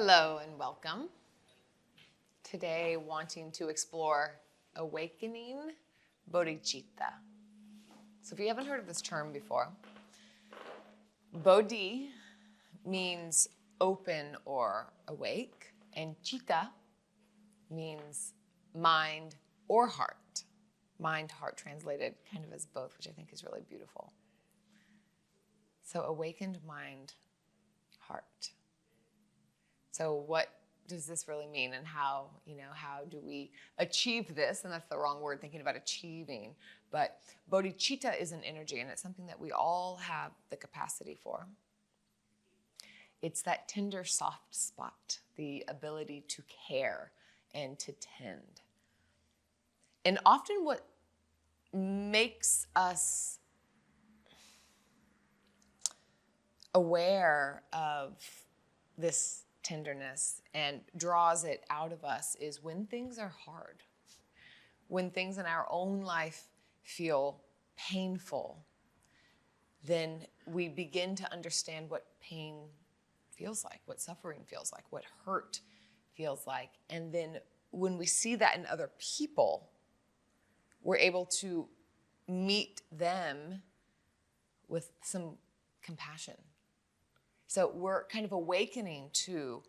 Hello and welcome. Today, wanting to explore awakening Bodhicitta. So if you haven't heard of this term before, Bodhi means open or awake, and Citta means mind or heart. Mind, heart translated kind of as both, which I think is really beautiful. So awakened mind, heart. So what does this really mean, and how do we achieve this? And that's the wrong word, thinking about achieving. But bodhicitta is an energy, and it's something that we all have the capacity for. It's that tender, soft spot, the ability to care and to tend. And often what makes us aware of this tenderness and draws it out of us is when things are hard, when things in our own life feel painful, then we begin to understand what pain feels like, what suffering feels like, what hurt feels like. And then when we see that in other people, we're able to meet them with some compassion. So we're kind of awakening to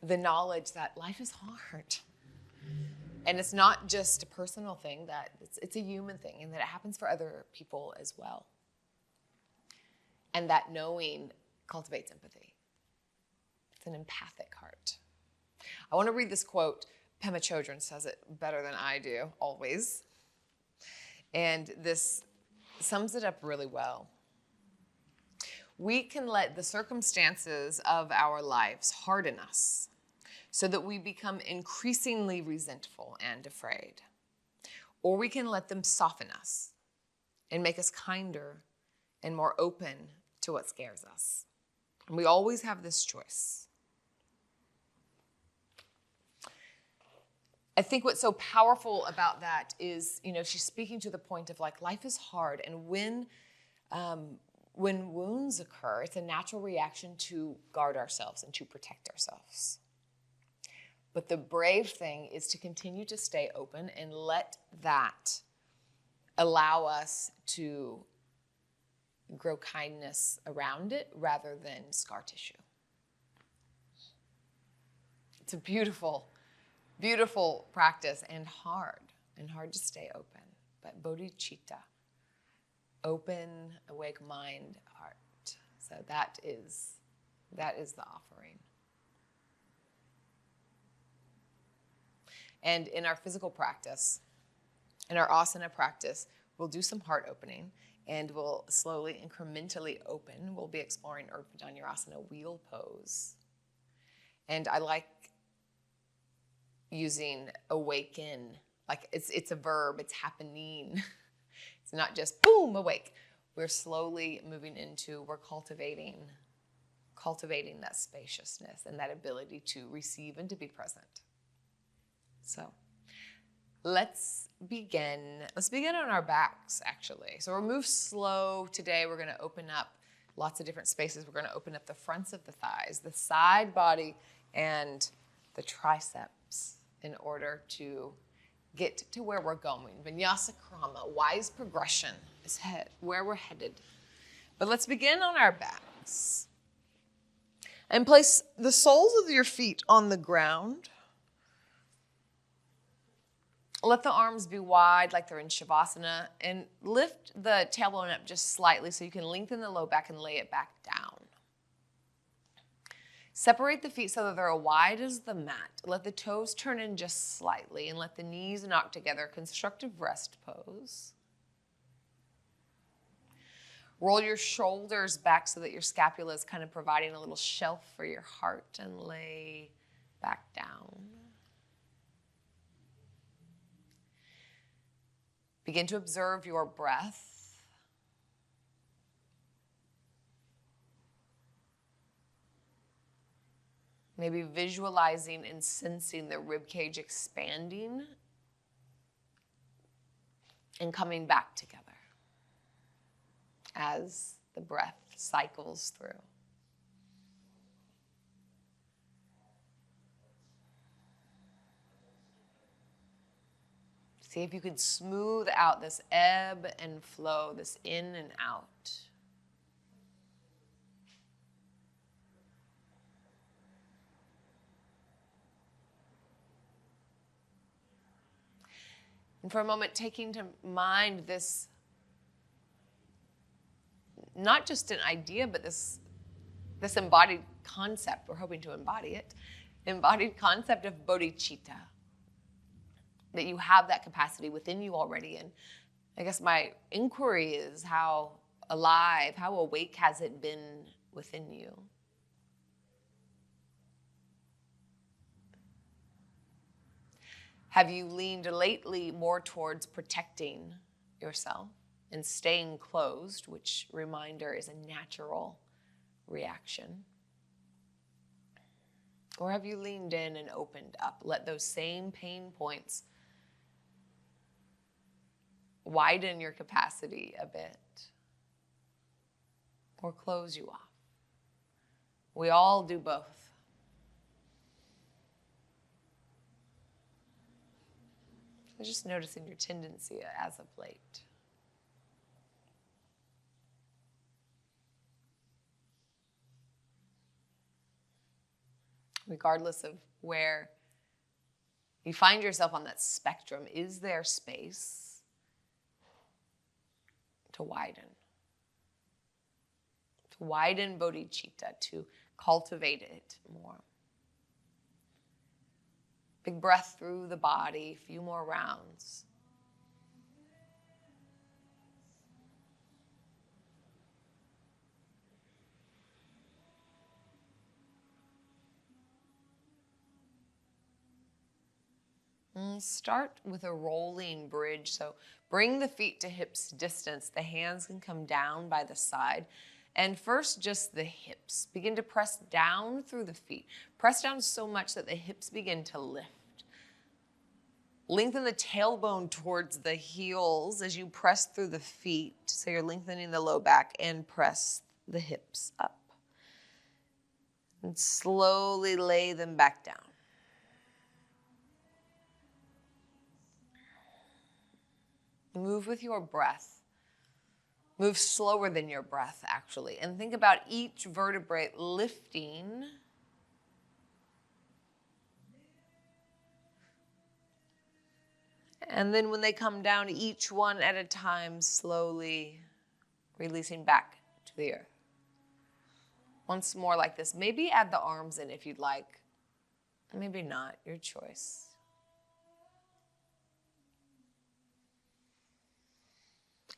the knowledge that life is hard. And it's not just a personal thing, that it's a human thing, and that it happens for other people as well. And that knowing cultivates empathy. It's an empathic heart. I want to read this quote. Pema Chodron says it better than I do, always. And this sums it up really well. We can let the circumstances of our lives harden us so that we become increasingly resentful and afraid. Or we can let them soften us and make us kinder and more open to what scares us. And we always have this choice. I think what's so powerful about that is, she's speaking to the point of life is hard, and when wounds occur, it's a natural reaction to guard ourselves and to protect ourselves. But the brave thing is to continue to stay open and let that allow us to grow kindness around it rather than scar tissue. It's a beautiful, beautiful practice, and hard to stay open. But bodhicitta, open, awake mind, heart. So that is the offering. And in our physical practice, in our asana practice, we'll do some heart opening, and we'll slowly, incrementally open. We'll be exploring Urdhva Dhanurasana wheel pose. And I like using awaken, like it's a verb, it's happening. It's not just boom, awake. We're slowly moving into, we're cultivating that spaciousness and that ability to receive and to be present. So let's begin on our backs, actually. So we'll move slow today. We're gonna open up lots of different spaces. We're gonna open up the fronts of the thighs, the side body, and the triceps in order to get to where we're going. Vinyasa krama, wise progression is where we're headed. But let's begin on our backs. And place the soles of your feet on the ground. Let the arms be wide like they're in Shavasana, and lift the tailbone up just slightly so you can lengthen the low back and lay it back down. Separate the feet so that they're as wide as the mat. Let the toes turn in just slightly and let the knees knock together. Constructive rest pose. Roll your shoulders back so that your scapula is kind of providing a little shelf for your heart, and lay back down. Begin to observe your breath. Maybe visualizing and sensing the ribcage expanding and coming back together as the breath cycles through. See if you can smooth out this ebb and flow, this in and out. And for a moment, taking to mind this, not just an idea, but this embodied concept, we're hoping to embody it, embodied concept of bodhicitta, that you have that capacity within you already. And I guess my inquiry is how alive, how awake has it been within you? Have you leaned lately more towards protecting yourself and staying closed, which, reminder, is a natural reaction? Or have you leaned in and opened up? Let those same pain points widen your capacity a bit or close you off. We all do both. So just noticing your tendency as of late. Regardless of where you find yourself on that spectrum, is there space to widen? To widen bodhicitta, to cultivate it more. Big breath through the body, a few more rounds. And start with a rolling bridge. So bring the feet to hips distance. The hands can come down by the side. And first, just the hips. Begin to press down through the feet. Press down so much that the hips begin to lift. Lengthen the tailbone towards the heels as you press through the feet. So you're lengthening the low back and press the hips up. And slowly lay them back down. Move with your breath. Move slower than your breath, actually. And think about each vertebrae lifting. And then when they come down, each one at a time, slowly releasing back to the earth. Once more like this. Maybe add the arms in if you'd like. Maybe not, your choice.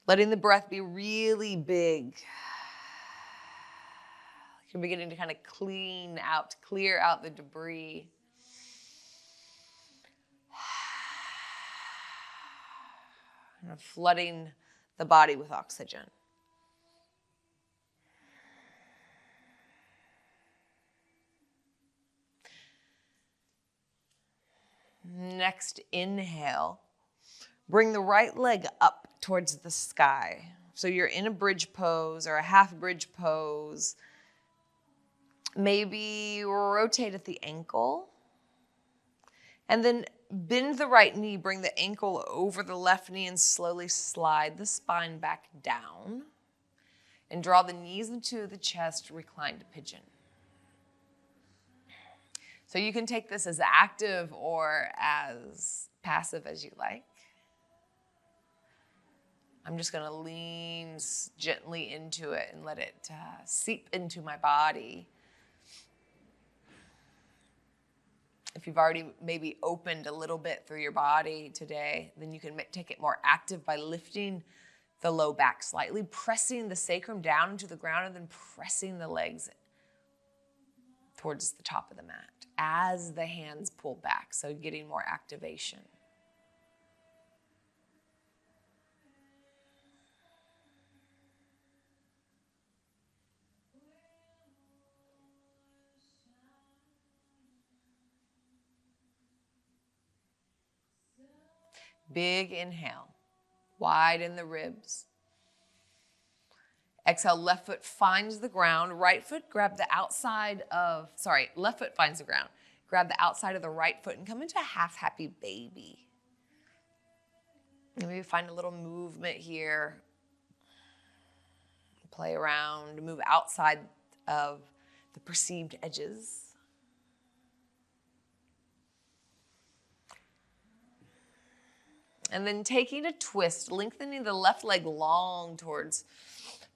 Letting the breath be really big. You're beginning to kind of clear out the debris. And flooding the body with oxygen. Next, inhale. Bring the right leg up towards the sky. So you're in a bridge pose or a half bridge pose. Maybe rotate at the ankle. And then bend the right knee, bring the ankle over the left knee and slowly slide the spine back down. And draw the knees into the chest, reclined pigeon. So you can take this as active or as passive as you like. I'm just going to lean gently into it and let it seep into my body. If you've already maybe opened a little bit through your body today, then you can take it more active by lifting the low back slightly, pressing the sacrum down into the ground, and then pressing the legs towards the top of the mat as the hands pull back, so getting more activation. Big inhale, widen the ribs. Exhale, left foot finds the ground. Right foot, left foot finds the ground. Grab the outside of the right foot and come into a half happy baby. And maybe find a little movement here. Play around, move outside of the perceived edges. And then taking a twist, lengthening the left leg long towards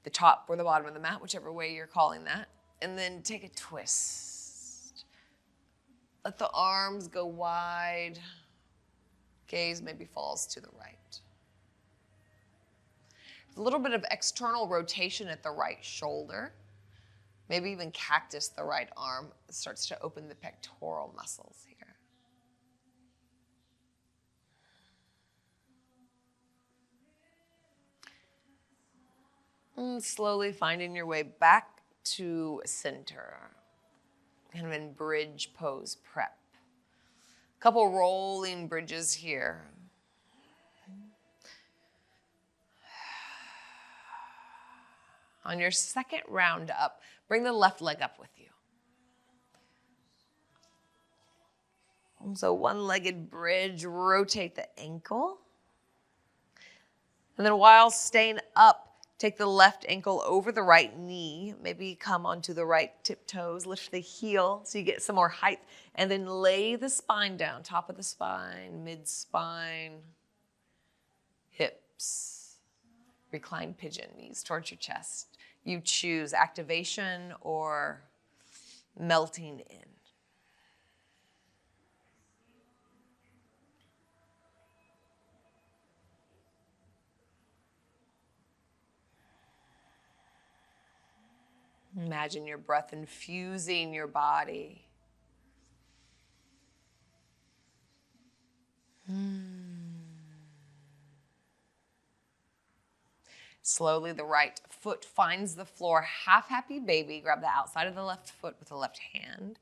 the top or the bottom of the mat, whichever way you're calling that. And then take a twist. Let the arms go wide. Gaze maybe falls to the right. A little bit of external rotation at the right shoulder. Maybe even cactus the right arm. It starts to open the pectoral muscles here. And slowly finding your way back to center. Kind of in bridge pose prep. Couple rolling bridges here. On your second round up, bring the left leg up with you. So one-legged bridge, rotate the ankle. And then while staying up, take the left ankle over the right knee. Maybe come onto the right tiptoes, lift the heel so you get some more height. And then lay the spine down, top of the spine, mid-spine, hips. Reclined pigeon, knees towards your chest. You choose activation or melting in. Imagine your breath infusing your body. Slowly, the right foot finds the floor. Half happy baby. Grab the outside of the left foot with the left hand.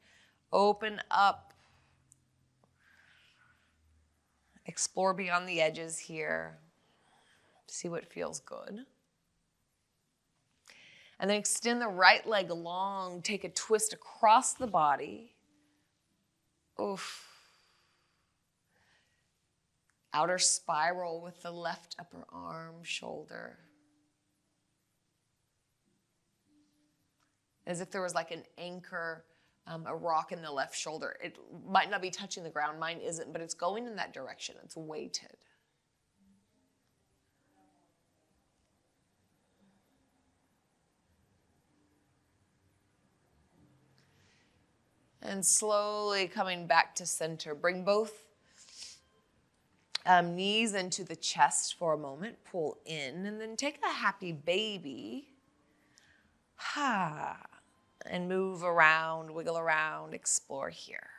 Open up. Explore beyond the edges here. See what feels good. And then extend the right leg long. Take a twist across the body. Oof. Outer spiral with the left upper arm, shoulder. As if there was like an anchor, a rock in the left shoulder. It might not be touching the ground. Mine isn't, but it's going in that direction. It's weighted. And slowly coming back to center. Bring both knees into the chest for a moment. Pull in and then take a happy baby. And move around, wiggle around, explore here.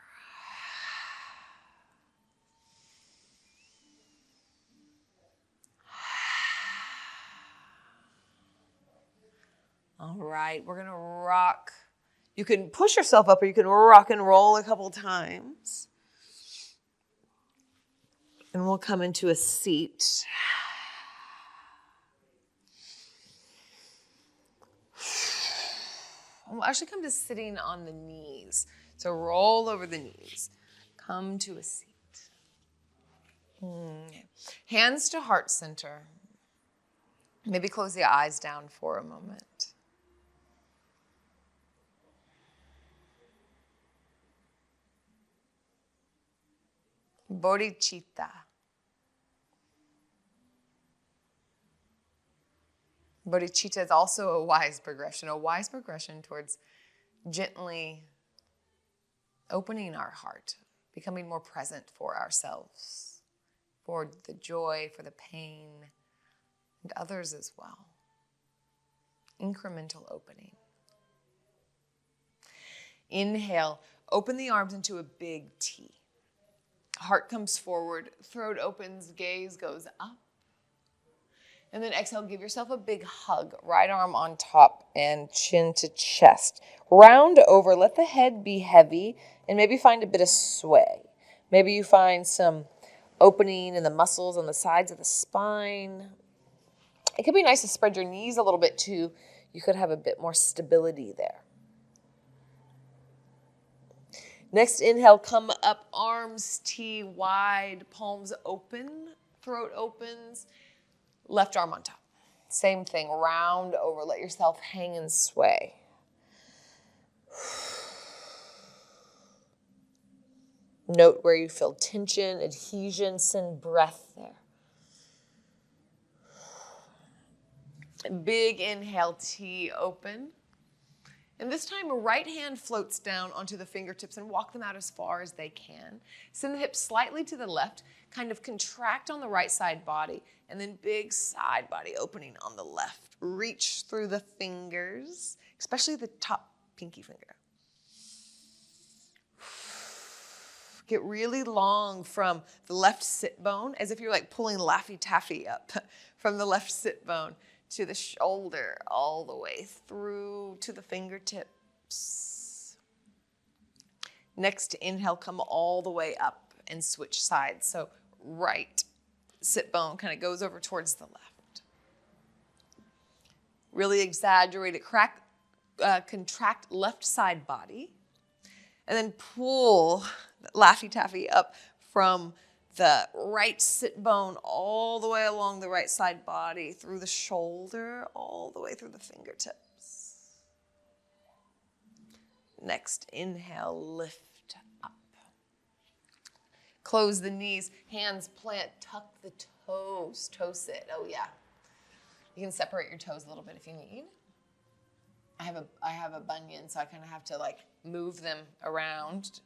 All right, we're gonna rock. You can push yourself up or you can rock and roll a couple times. And we'll come into a seat. We'll actually come to sitting on the knees. So roll over the knees. Come to a seat. Hands to heart center. Maybe close the eyes down for a moment. Bodhicitta. Bodhicitta is also a wise progression towards gently opening our heart, becoming more present for ourselves, for the joy, for the pain, and others as well. Incremental opening. Inhale, open the arms into a big T. Heart comes forward, throat opens, gaze goes up. And then exhale, give yourself a big hug. Right arm on top and chin to chest. Round over, let the head be heavy and maybe find a bit of sway. Maybe you find some opening in the muscles on the sides of the spine. It could be nice to spread your knees a little bit too. You could have a bit more stability there. Next inhale, come up, arms T wide, palms open. throat opens, left arm on top. Same thing, round over, let yourself hang and sway. Note where you feel tension, adhesion, send breath there. Big inhale, T open. And this time, right hand floats down onto the fingertips and walk them out as far as they can. Send the hips slightly to the left, kind of contract on the right side body, and then big side body opening on the left. Reach through the fingers, especially the top pinky finger. Get really long from the left sit bone, as if you're like pulling Laffy Taffy up from the left sit bone to the shoulder, all the way through to the fingertips. Next inhale, come all the way up and switch sides. So right sit bone kind of goes over towards the left. Really exaggerate it, contract left side body, and then pull Laffy Taffy up from the right sit bone all the way along the right side body, through the shoulder, all the way through the fingertips. Next inhale, lift up. Close the knees, hands plant, tuck the toes, toe sit. Oh yeah. You can separate your toes a little bit if you need. I have a bunion, so I kind of have to like move them around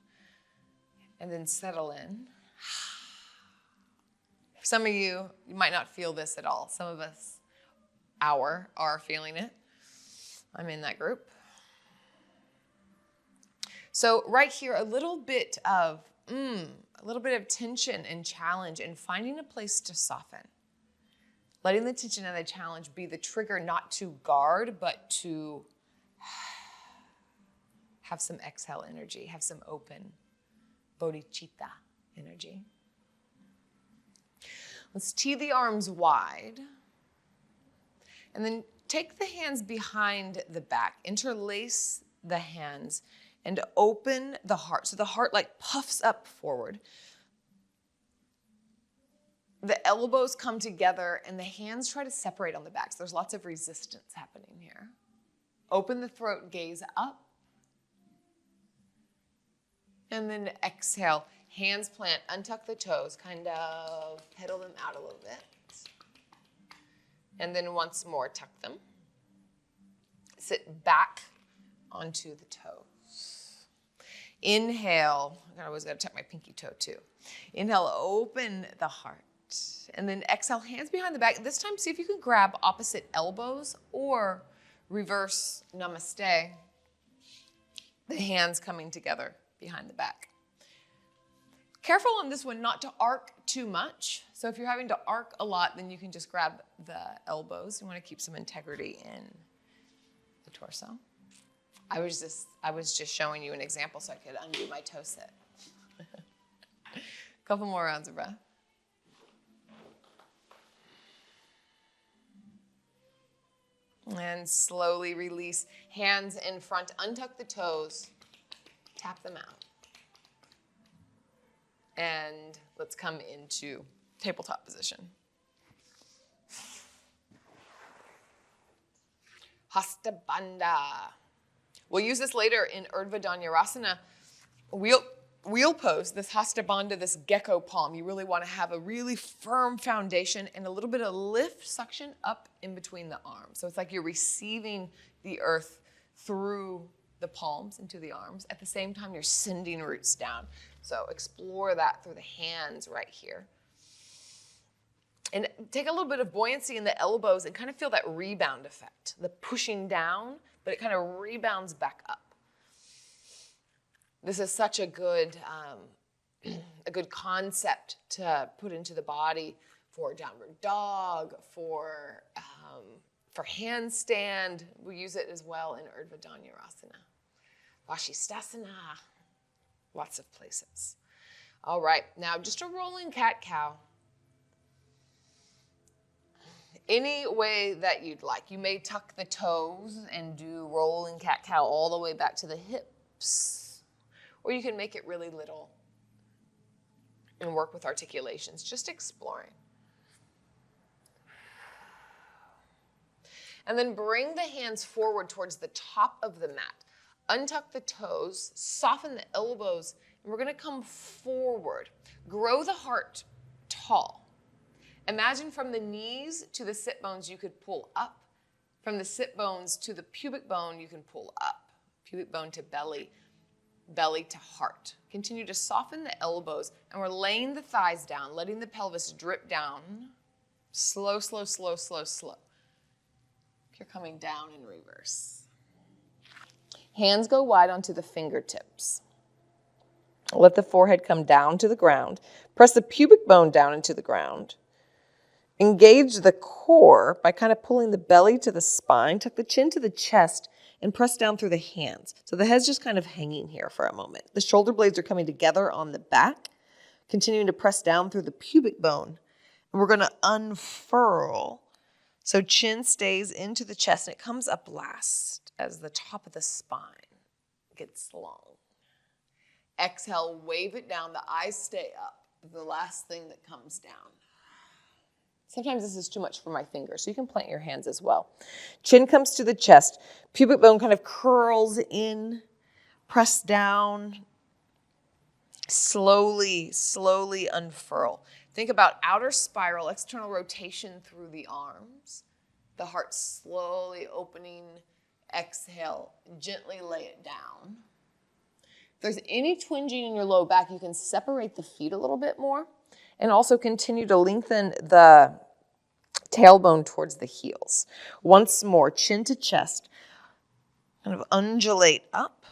and then settle in. For some of you, you might not feel this at all. Some of us are feeling it. I'm in that group. So right here, a little bit of tension and challenge, and finding a place to soften. Letting the tension and the challenge be the trigger, not to guard, but to have some exhale energy, have some open Bodhicitta energy. Let's tee the arms wide. And then take the hands behind the back, interlace the hands, and open the heart. So the heart like puffs up forward. The elbows come together and the hands try to separate on the back. So there's lots of resistance happening here. Open the throat, gaze up. And then exhale, hands plant, untuck the toes, kind of pedal them out a little bit. And then once more, tuck them. Sit back onto the toes. Inhale, I always gotta tuck my pinky toe too. Inhale, open the heart. And then exhale, hands behind the back. This time, see if you can grab opposite elbows or reverse namaste. The hands coming together behind the back. Careful on this one not to arc too much. So if you're having to arc a lot, then you can just grab the elbows. You want to keep some integrity in the torso. I was just showing you an example so I could undo my toe sit. Couple more rounds of breath. And slowly release. Hands in front, untuck the toes, tap them out. And let's come into tabletop position. Hasta Bandha. We'll use this later in Urdhva Dhanurasana. Wheel pose, this Hasta Bandha, this gecko palm. You really want to have a really firm foundation and a little bit of lift, suction up in between the arms. So it's like you're receiving the earth through the palms into the arms. At the same time, you're sending roots down. So explore that through the hands right here. And take a little bit of buoyancy in the elbows and kind of feel that rebound effect. The pushing down, but it kind of rebounds back up. This is such a good concept to put into the body for downward dog, for handstand. We use it as well in Urdhva Dhanurasana. Bodhicitta, lots of places. All right, now just a rolling cat-cow. Any way that you'd like. You may tuck the toes and do rolling cat-cow all the way back to the hips. Or you can make it really little and work with articulations, just exploring. And then bring the hands forward towards the top of the mat. Untuck the toes, soften the elbows, and we're going to come forward. Grow the heart tall. Imagine from the knees to the sit bones you could pull up. From the sit bones to the pubic bone you can pull up. Pubic bone to belly, belly to heart. Continue to soften the elbows, and we're laying the thighs down, letting the pelvis drip down. Slow, slow, slow, slow, slow. You're coming down in reverse. Hands go wide onto the fingertips. Let the forehead come down to the ground. Press the pubic bone down into the ground. Engage the core by kind of pulling the belly to the spine. Tuck the chin to the chest and press down through the hands. So the head's just kind of hanging here for a moment. The shoulder blades are coming together on the back. Continuing to press down through the pubic bone. And we're going to unfurl. So chin stays into the chest and it comes up last as the top of the spine gets long. Exhale, wave it down. The eyes stay up. The last thing that comes down. Sometimes this is too much for my fingers, so you can plant your hands as well. Chin comes to the chest. Pubic bone kind of curls in. Press down. Slowly, slowly unfurl. Think about outer spiral, external rotation through the arms. The heart slowly opening. Exhale, gently lay it down. If there's any twinging in your low back, you can separate the feet a little bit more and also continue to lengthen the tailbone towards the heels. Once more, chin to chest, kind of undulate up.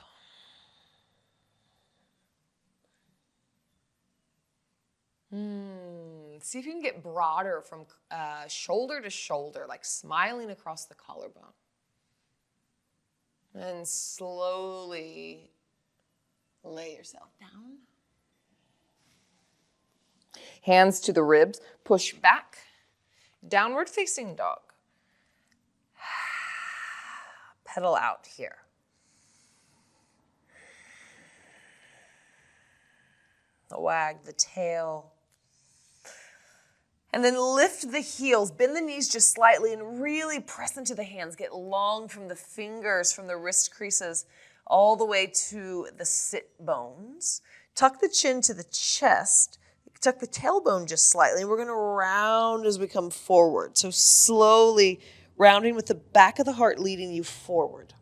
See if you can get broader from shoulder to shoulder, like smiling across the collarbone. And slowly lay yourself down. Hands to the ribs, push back. Downward facing dog. Pedal out here. Wag the tail. And then lift the heels, bend the knees just slightly and really press into the hands. Get long from the fingers, from the wrist creases, all the way to the sit bones. Tuck the chin to the chest. Tuck the tailbone just slightly. We're going to round as we come forward. So slowly rounding with the back of the heart leading you forward.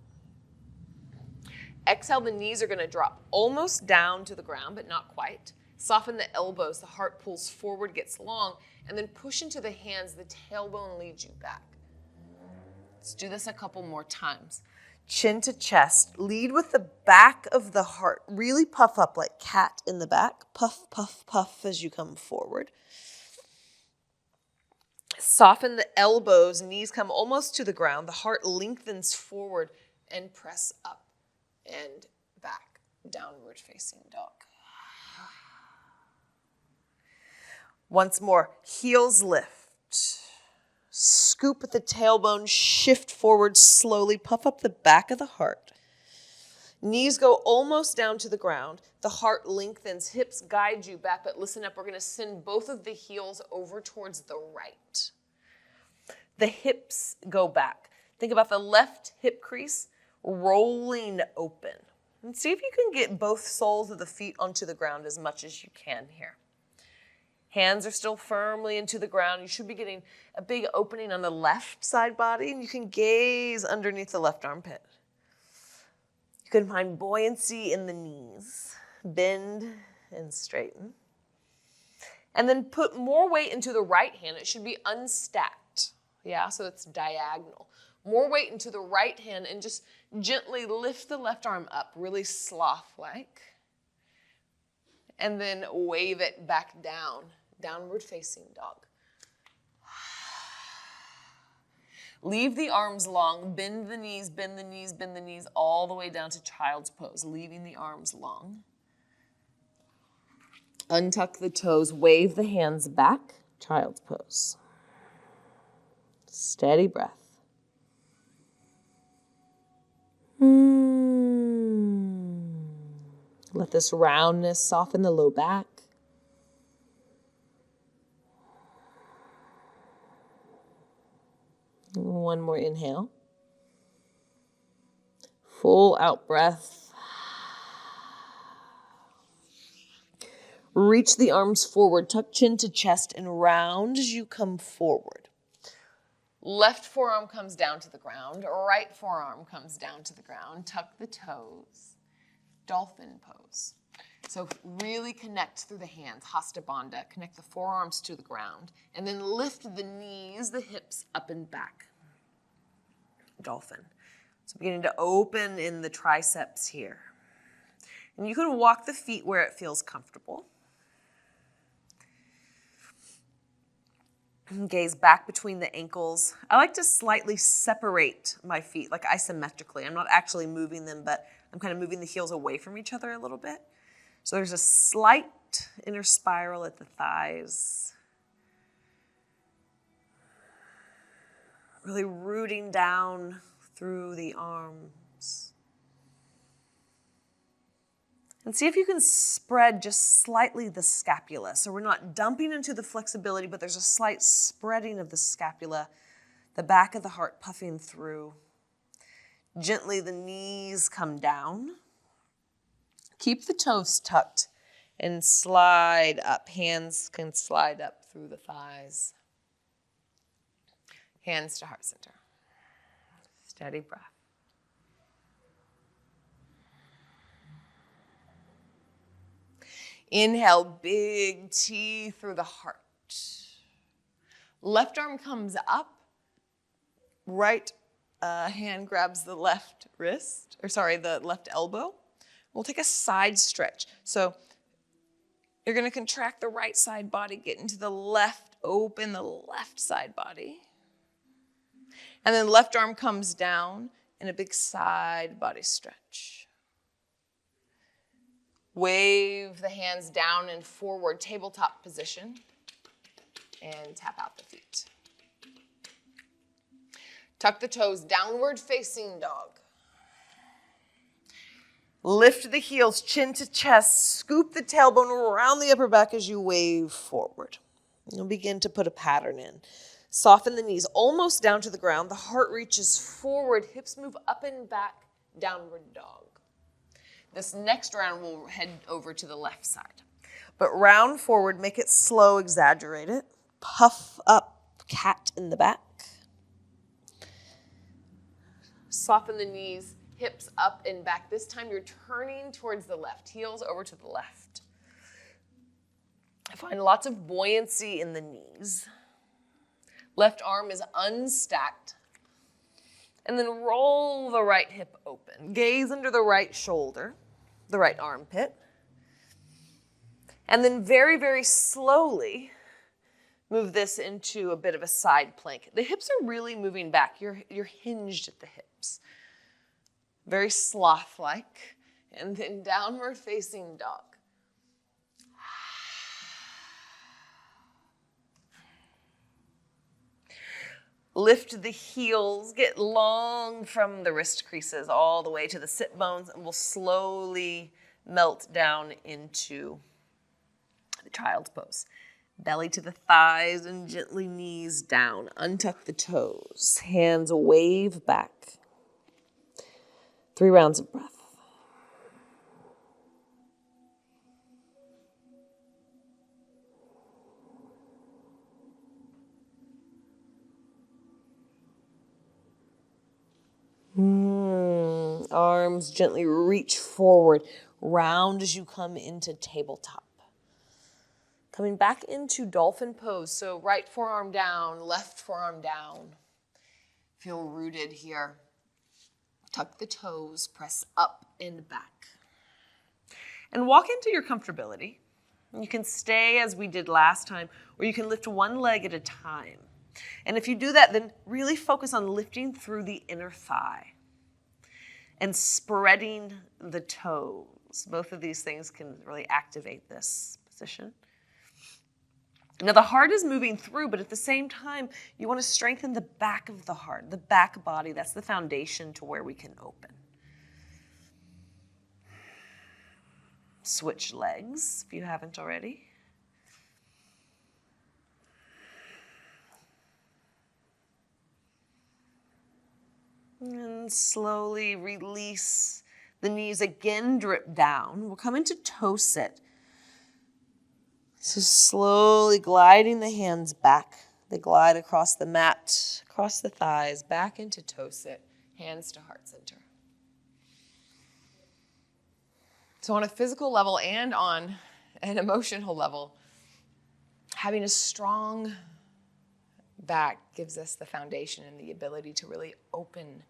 Exhale, the knees are going to drop almost down to the ground, but not quite. Soften the elbows. The heart pulls forward, gets long. And then push into the hands, the tailbone leads you back. Let's do this a couple more times. Chin to chest, lead with the back of the heart. Really puff up like cat in the back. Puff, puff, puff as you come forward. Soften the elbows, knees come almost to the ground. The heart lengthens forward and press up and back. Downward facing dog. Once more, heels lift. Scoop at the tailbone, shift forward slowly, puff up the back of the heart. Knees go almost down to the ground. The heart lengthens, hips guide you back, but listen up, we're going to send both of the heels over towards the right. The hips go back. Think about the left hip crease rolling open. And see if you can get both soles of the feet onto the ground as much as you can here. Hands are still firmly into the ground. You should be getting a big opening on the left side body, and you can gaze underneath the left armpit. You can find buoyancy in the knees. Bend and straighten. And then put more weight into the right hand. It should be unstacked. Yeah, so it's diagonal. More weight into the right hand and just gently lift the left arm up, really sloth-like. And then wave it back down. Downward facing dog. Leave the arms long, bend the knees, bend the knees, bend the knees all the way down to child's pose, leaving the arms long. Untuck the toes, wave the hands back, child's pose. Steady breath. Let this roundness soften the low back. One more inhale. Full out breath. Reach the arms forward. Tuck chin to chest and round as you come forward. Left forearm comes down to the ground. Right forearm comes down to the ground. Tuck the toes. Dolphin pose. So really connect through the hands, Hasta Bandha. Connect the forearms to the ground. And then lift the knees, the hips up and back. Dolphin. So beginning to open in the triceps here. And you can walk the feet where it feels comfortable. Gaze back between the ankles. I like to slightly separate my feet, like isometrically. I'm not actually moving them, but I'm kind of moving the heels away from each other a little bit. So there's a slight inner spiral at the thighs. Really rooting down through the arms. And see if you can spread just slightly the scapula. So we're not dumping into the flexibility, but there's a slight spreading of the scapula, the back of the heart puffing through. Gently the knees come down. Keep the toes tucked and slide up. Hands can slide up through the thighs. Hands to heart center. Steady breath. Inhale, big T through the heart. Left arm comes up. Right hand grabs the left wrist, the left elbow. We'll take a side stretch. So you're going to contract the right side body, get into the left, open the left side body. And then left arm comes down in a big side body stretch. Wave the hands down and forward, tabletop position, and tap out the feet. Tuck the toes, downward facing dog. Lift the heels, chin to chest, scoop the tailbone around the upper back as you wave forward. You'll begin to put a pattern in. Soften the knees almost down to the ground. The heart reaches forward, hips move up and back, downward dog. This next round, we'll head over to the left side. But round forward, make it slow, exaggerate it. Puff up, cat in the back. Soften the knees, hips up and back. This time you're turning towards the left, heels over to the left. Find lots of buoyancy in the knees. Left arm is unstacked. And then roll the right hip open. Gaze under the right shoulder, the right armpit. And then very, very slowly move this into a bit of a side plank. The hips are really moving back. You're hinged at the hips. Very sloth-like. And then downward facing dog. Lift the heels, get long from the wrist creases all the way to the sit bones, and we'll slowly melt down into the child's pose. Belly to the thighs and gently knees down. Untuck the toes. Hands wave back. 3 rounds of breath. Arms gently reach forward. Round as you come into tabletop. Coming back into dolphin pose. So right forearm down, left forearm down. Feel rooted here. Tuck the toes, press up and back. And walk into your comfortability. You can stay as we did last time, or you can lift one leg at a time. And if you do that, then really focus on lifting through the inner thigh and spreading the toes. Both of these things can really activate this position. Now the heart is moving through, but at the same time, you want to strengthen the back of the heart, the back body. That's the foundation to where we can open. Switch legs if you haven't already. And slowly release the knees again, drip down. We'll come into toe sit. So slowly gliding the hands back. They glide across the mat, across the thighs, back into toe sit, hands to heart center. So on a physical level and on an emotional level, having a strong back gives us the foundation and the ability to really open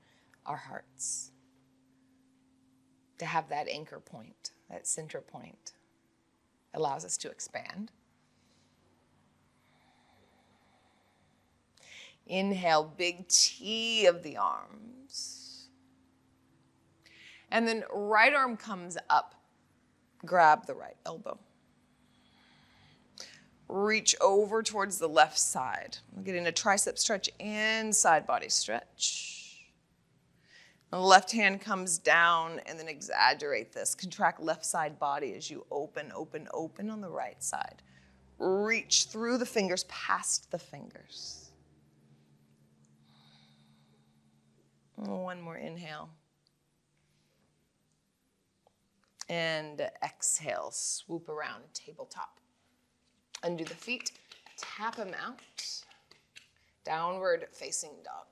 our hearts, to have that anchor point, that center point, allows us to expand. Inhale, big T of the arms. And then right arm comes up, grab the right elbow. Reach over towards the left side. We're getting a tricep stretch and side body stretch. The left hand comes down and then exaggerate this. Contract left side body as you open, open, open on the right side. Reach through the fingers, past the fingers. One more inhale. And exhale, swoop around, tabletop. Undo the feet, tap them out. Downward facing dog.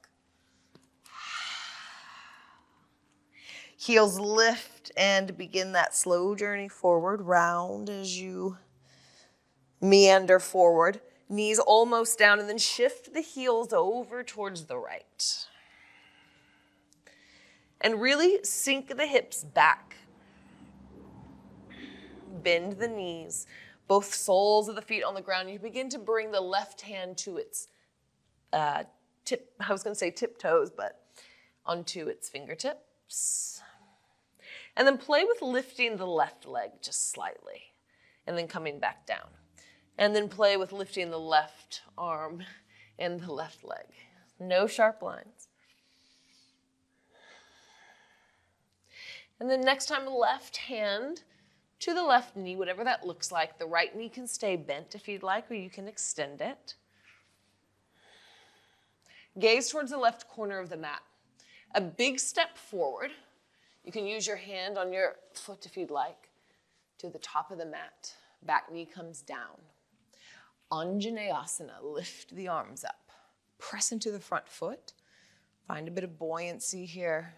Heels lift and begin that slow journey forward, round as you meander forward. Knees almost down, and then shift the heels over towards the right. And really sink the hips back. Bend the knees. Both soles of the feet on the ground. You begin to bring the left hand to its tiptoes, but onto its fingertips. And then play with lifting the left leg just slightly, and then coming back down. And then play with lifting the left arm and the left leg. No sharp lines. And then next time, left hand to the left knee, whatever that looks like. The right knee can stay bent if you'd like, or you can extend it. Gaze towards the left corner of the mat. A big step forward. You can use your hand on your foot if you'd like, to the top of the mat. Back knee comes down. Anjaneyasana, lift the arms up. Press into the front foot. Find a bit of buoyancy here.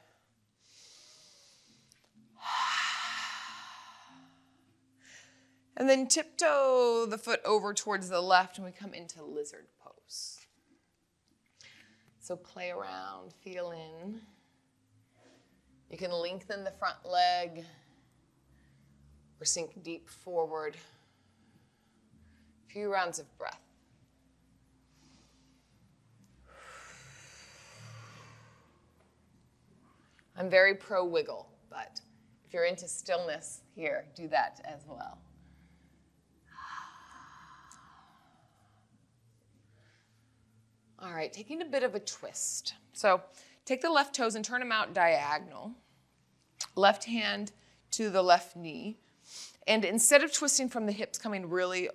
And then tiptoe the foot over towards the left, and we come into lizard pose. So play around, feel in. You can lengthen the front leg or sink deep forward. A few rounds of breath. I'm very pro wiggle, but if you're into stillness here, do that as well. All right, taking a bit of a twist. So take the left toes and turn them out diagonal. Left hand to the left knee. And instead of twisting from the hips, coming really,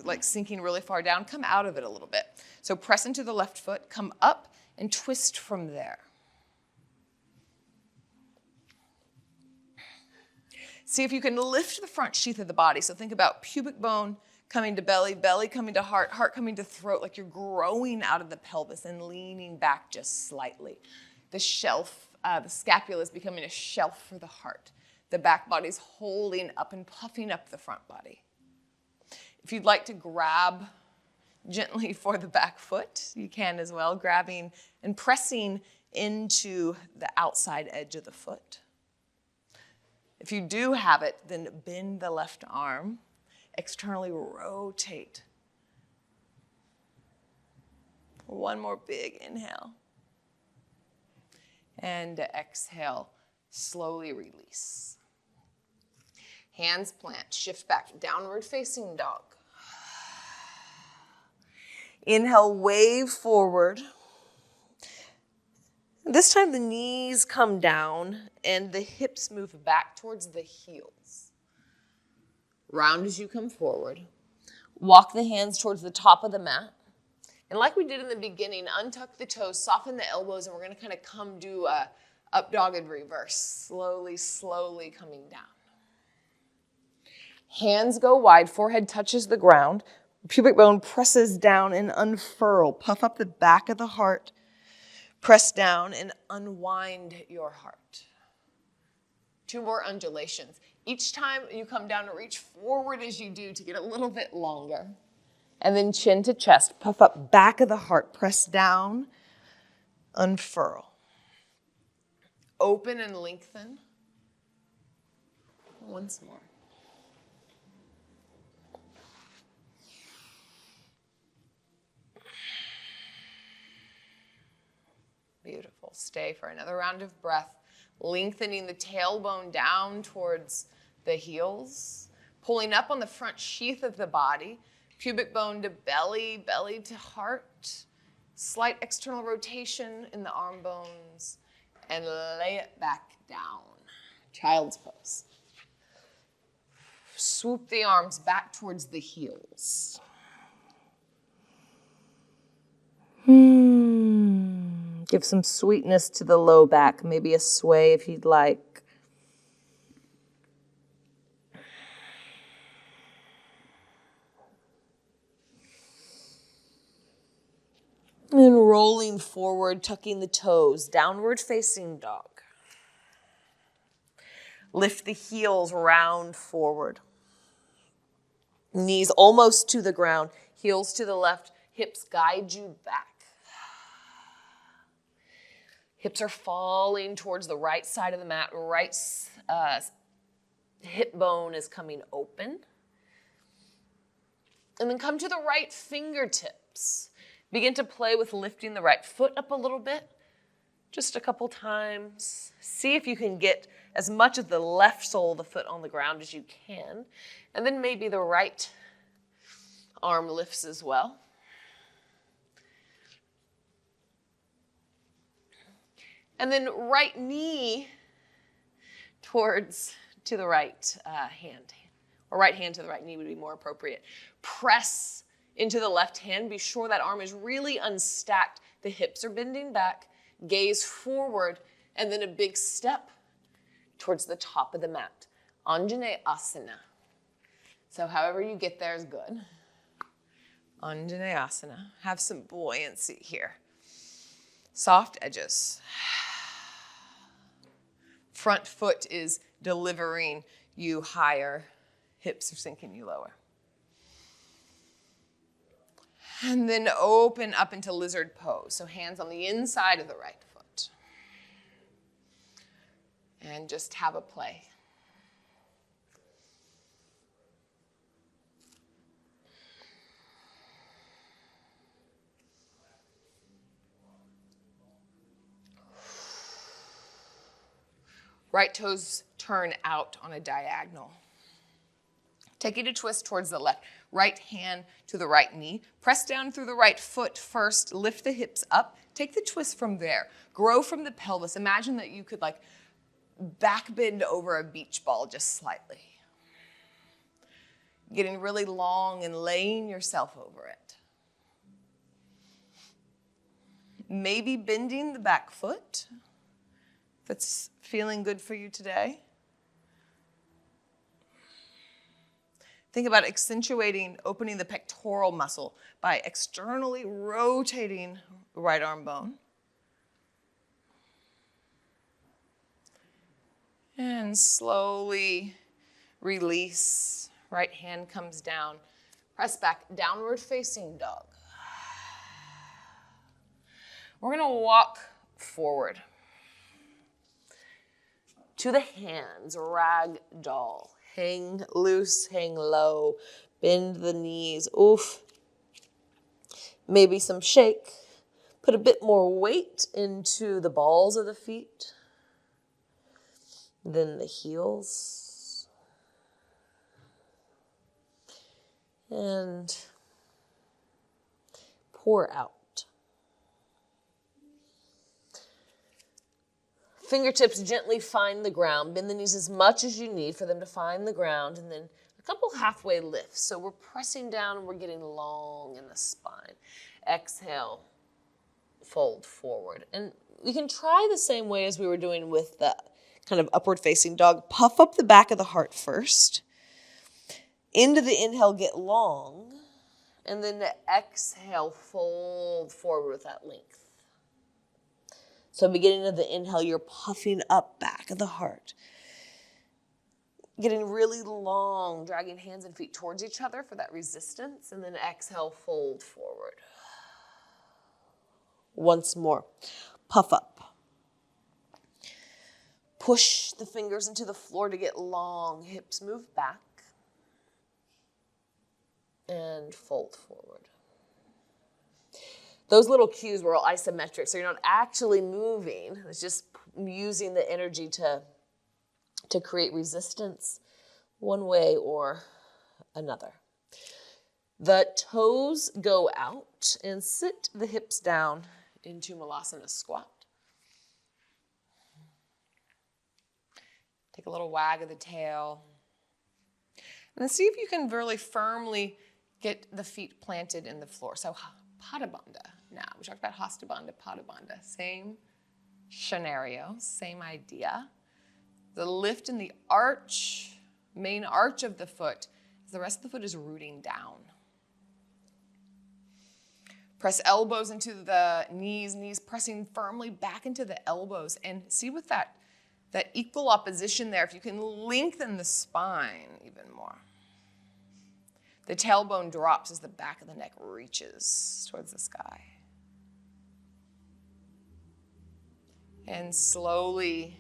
like sinking really far down, come out of it a little bit. So press into the left foot, come up, and twist from there. See if you can lift the front sheath of the body. So think about pubic bone coming to belly, belly coming to heart, heart coming to throat, like you're growing out of the pelvis and leaning back just slightly. The shelf, the scapula is becoming a shelf for the heart. The back body's holding up and puffing up the front body. If you'd like to grab gently for the back foot, you can as well, grabbing and pressing into the outside edge of the foot. If you do have it, then bend the left arm, externally rotate. One more big inhale. And exhale, slowly release. Hands plant, shift back, downward facing dog. Inhale, wave forward. This time the knees come down and the hips move back towards the heels. Round as you come forward. Walk the hands towards the top of the mat. And like we did in the beginning, untuck the toes, soften the elbows, and we're going to kind of come do a up dogged reverse. Slowly, slowly coming down. Hands go wide, forehead touches the ground. Pubic bone presses down and unfurl. Puff up the back of the heart. Press down and unwind your heart. 2 more undulations. Each time you come down, reach forward as you do to get a little bit longer. And then chin to chest. Puff up back of the heart. Press down. Unfurl. Open and lengthen. Once more. Beautiful. Stay for another round of breath. Lengthening the tailbone down towards the heels. Pulling up on the front sheath of the body. Pubic bone to belly, belly to heart. Slight external rotation in the arm bones. And lay it back down. Child's pose. Swoop the arms back towards the heels. Give some sweetness to the low back. Maybe a sway if you'd like. And rolling forward, tucking the toes, downward facing dog. Lift the heels round forward. Knees almost to the ground, heels to the left, hips guide you back. Hips are falling towards the right side of the mat. Right hip bone is coming open. And then come to the right fingertips. Begin to play with lifting the right foot up a little bit. Just a couple times. See if you can get as much of the left sole of the foot on the ground as you can. And then maybe the right arm lifts as well. And then right knee to the right hand. Or right hand to the right knee would be more appropriate. Press into the left hand. Be sure that arm is really unstacked. The hips are bending back. Gaze forward. And then a big step towards the top of the mat. Anjaneyasana. So however you get there is good. Anjaneyasana. Have some buoyancy here. Soft edges. Front foot is delivering you higher. Hips are sinking you lower. And then open up into lizard pose. So hands on the inside of the right foot. And just have a play. Right toes turn out on a diagonal. Take it a twist towards the left. Right hand to the right knee. Press down through the right foot first. Lift the hips up. Take the twist from there. Grow from the pelvis. Imagine that you could back bend over a beach ball just slightly. Getting really long and laying yourself over it. Maybe bending the back foot. That's feeling good for you today. Think about accentuating, opening the pectoral muscle by externally rotating the right arm bone. And slowly release. Right hand comes down. Press back, downward facing dog. We're going to walk forward to the hands, rag doll. Hang loose, hang low, bend the knees. Oof. Maybe some shake. Put a bit more weight into the balls of the feet. Then the heels. And pour out. Fingertips gently find the ground. Bend the knees as much as you need for them to find the ground. And then a couple halfway lifts. So we're pressing down and we're getting long in the spine. Exhale, fold forward. And we can try the same way as we were doing with the kind of upward facing dog. Puff up the back of the heart first. Into the inhale, get long. And then the exhale, fold forward with that length. So beginning of the inhale, you're puffing up back of the heart. Getting really long, dragging hands and feet towards each other for that resistance. And then exhale, fold forward. Once more, puff up. Push the fingers into the floor to get long. Hips move back. And fold forward. Those little cues were all isometric, so you're not actually moving. It's just using the energy to create resistance one way or another. The toes go out and sit the hips down into Malasana squat. Take a little wag of the tail. And then see if you can really firmly get the feet planted in the floor. So Pada Bandha now. We talked about Hasta Bandha, Pada Bandha. Same scenario, same idea. The lift in the arch, main arch of the foot, the rest of the foot is rooting down. Press elbows into the knees pressing firmly back into the elbows. And see with that equal opposition there, if you can lengthen the spine even more. The tailbone drops as the back of the neck reaches towards the sky. And slowly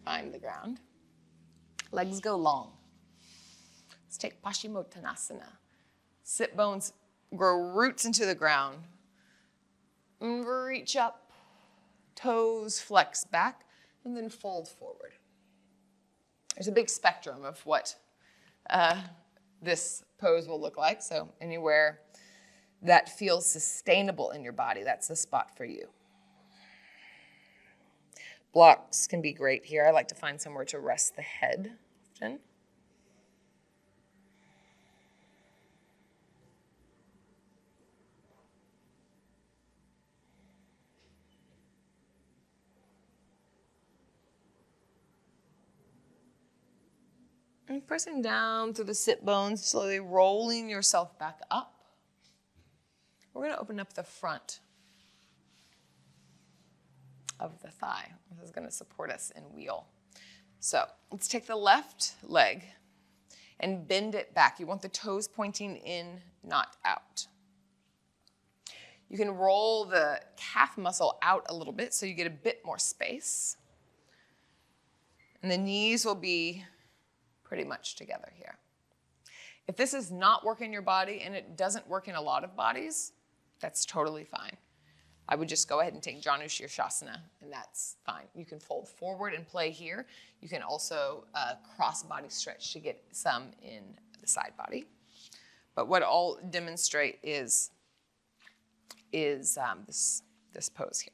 find the ground. Legs go long. Let's take Paschimottanasana. Sit bones grow roots into the ground. Reach up. Toes flex back and then fold forward. There's a big spectrum of what this pose will look like. So anywhere that feels sustainable in your body, that's the spot for you. Blocks can be great here. I like to find somewhere to rest the head often. And pressing down through the sit bones, slowly rolling yourself back up. We're going to open up the front of the thigh. This is going to support us in wheel. So let's take the left leg and bend it back. You want the toes pointing in, not out. You can roll the calf muscle out a little bit so you get a bit more space. And the knees will be pretty much together here. If this is not working your body, and it doesn't work in a lot of bodies, that's totally fine. I would just go ahead and take Janu Shirshasana, and that's fine. You can fold forward and play here. You can also cross body stretch to get some in the side body. But what I'll demonstrate is this pose here.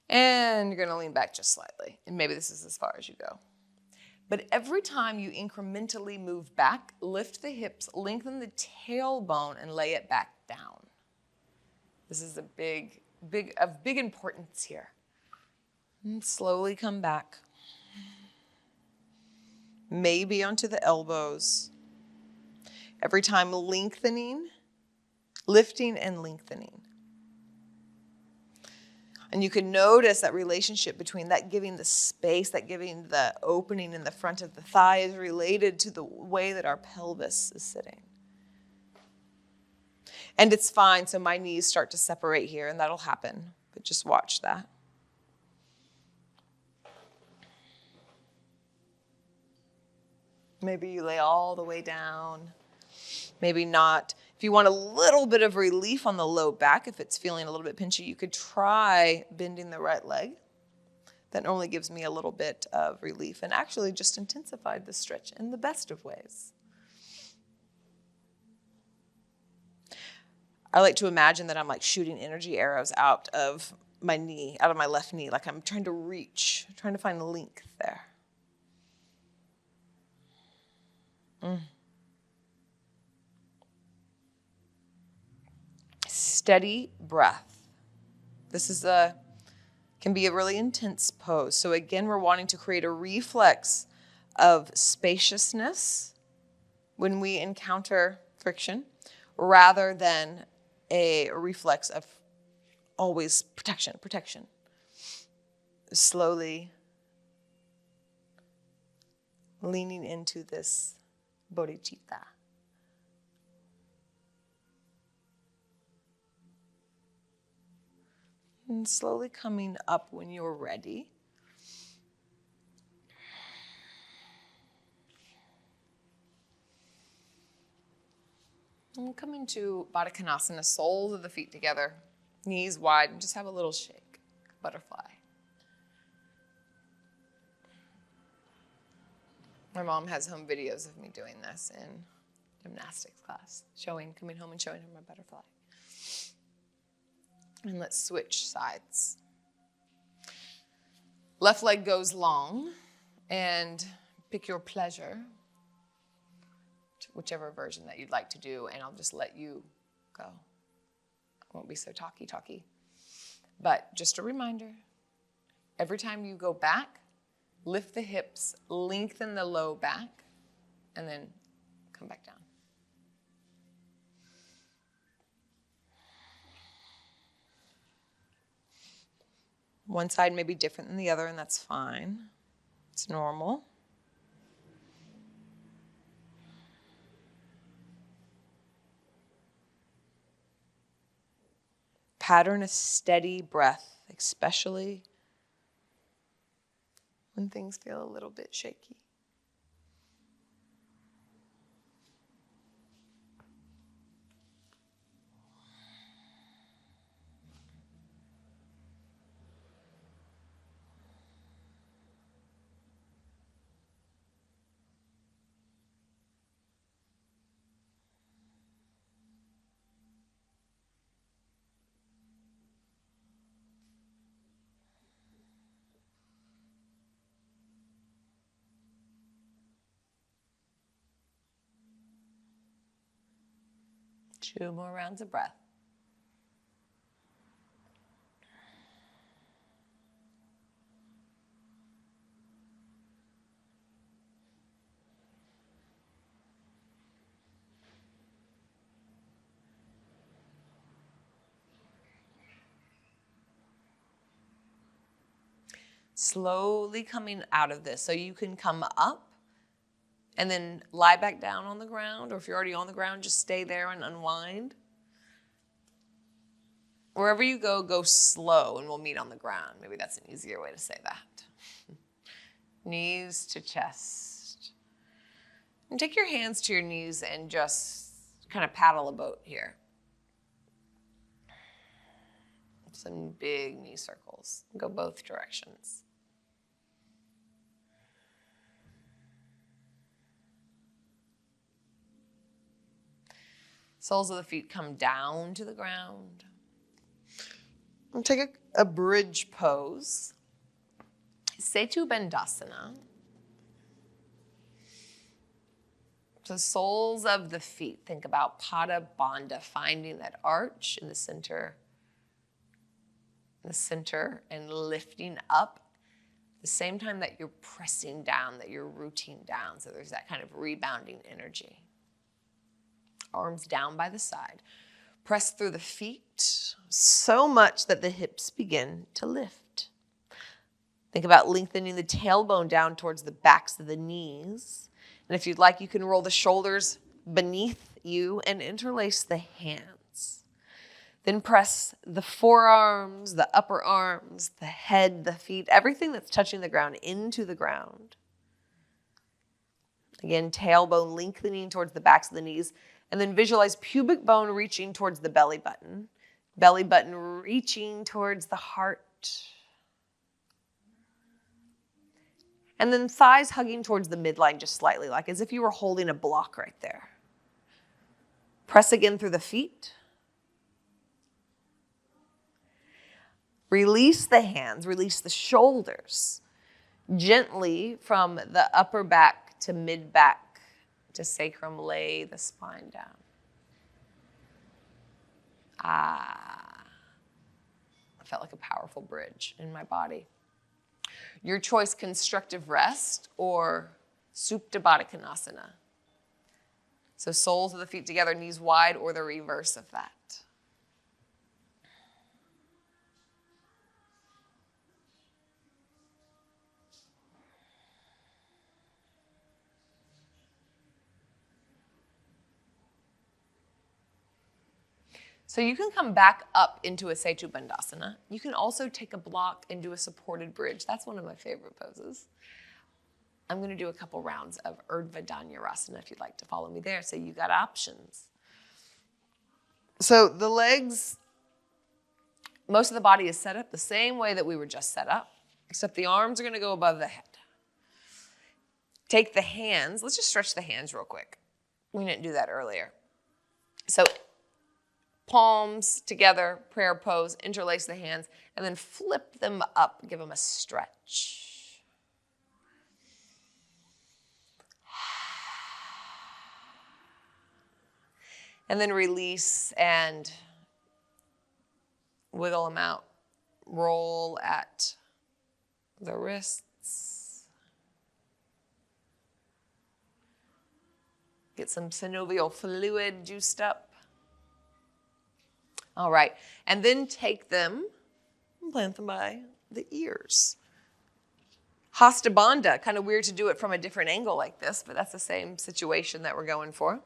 And you're going to lean back just slightly, and maybe this is as far as you go. But every time you incrementally move back, lift the hips, lengthen the tailbone, and lay it back down. This is of big importance here. And slowly come back. Maybe onto the elbows. Every time lengthening, lifting and lengthening. And you can notice that relationship between that giving the space, that giving the opening in the front of the thigh is related to the way that our pelvis is sitting. And it's fine, so my knees start to separate here, and that'll happen, but just watch that. Maybe you lay all the way down, maybe not. If you want a little bit of relief on the low back, if it's feeling a little bit pinchy, you could try bending the right leg. That normally gives me a little bit of relief and actually just intensified the stretch in the best of ways. I like to imagine that I'm like shooting energy arrows out of my knee, out of my left knee, like I'm trying to reach, trying to find length there. Steady breath. This can be a really intense pose. So again, we're wanting to create a reflex of spaciousness when we encounter friction, rather than a reflex of always protection. Slowly leaning into this Bodhicitta. And slowly coming up when you're ready. And coming to Bodhikkanasana, soles of the feet together, knees wide, and just have a little shake, butterfly. My mom has home videos of me doing this in gymnastics class, coming home and showing her my butterfly. And let's switch sides. Left leg goes long, and pick your pleasure, whichever version that you'd like to do, and I'll just let you go. I won't be so talky. But just a reminder, every time you go back, lift the hips, lengthen the low back, and then come back down. One side may be different than the other, and that's fine. It's normal. Pattern a steady breath, especially when things feel a little bit shaky. Two more rounds of breath. Slowly coming out of this. So you can come up and then lie back down on the ground, or if you're already on the ground, just stay there and unwind. Wherever you go, go slow and we'll meet on the ground. Maybe that's an easier way to say that. Knees to chest. And take your hands to your knees and just kind of paddle a boat here. Some big knee circles. Go both directions. Soles of the feet come down to the ground. And take a bridge pose. Setu Bandhasana. So soles of the feet. Think about Pada Bandha, finding that arch in the center. And lifting up at the same time that you're pressing down, that you're rooting down. So there's that kind of rebounding energy. Arms down by the side. Press through the feet so much that the hips begin to lift. Think about lengthening the tailbone down towards the backs of the knees. And if you'd like, you can roll the shoulders beneath you and interlace the hands. Then press the forearms, the upper arms, the head, the feet, everything that's touching the ground into the ground. Again, tailbone lengthening towards the backs of the knees. And then visualize pubic bone reaching towards the belly button reaching towards the heart. And then thighs hugging towards the midline just slightly, like as if you were holding a block right there. Press again through the feet. Release the hands, release the shoulders. Gently from the upper back to mid back to sacrum, lay the spine down. I felt like a powerful bridge in my body. Your choice, constructive rest or Supta Baddha Konasana. So soles of the feet together, knees wide, or the reverse of that. So you can come back up into a Setu Bandhasana. You can also take a block and do a supported bridge. That's one of my favorite poses. I'm going to do a couple rounds of Urdhva Dhanurasana if you'd like to follow me there. So you got options. So the legs, most of the body is set up the same way that we were just set up, except the arms are going to go above the head. Take the hands. Let's just stretch the hands real quick. We didn't do that earlier. So palms together, prayer pose, interlace the hands, and then flip them up. Give them a stretch. And then release and wiggle them out. Roll at the wrists. Get some synovial fluid juiced up. All right, and then take them and plant them by the ears. Hasta Bandha, kind of weird to do it from a different angle like this, but that's the same situation that we're going for.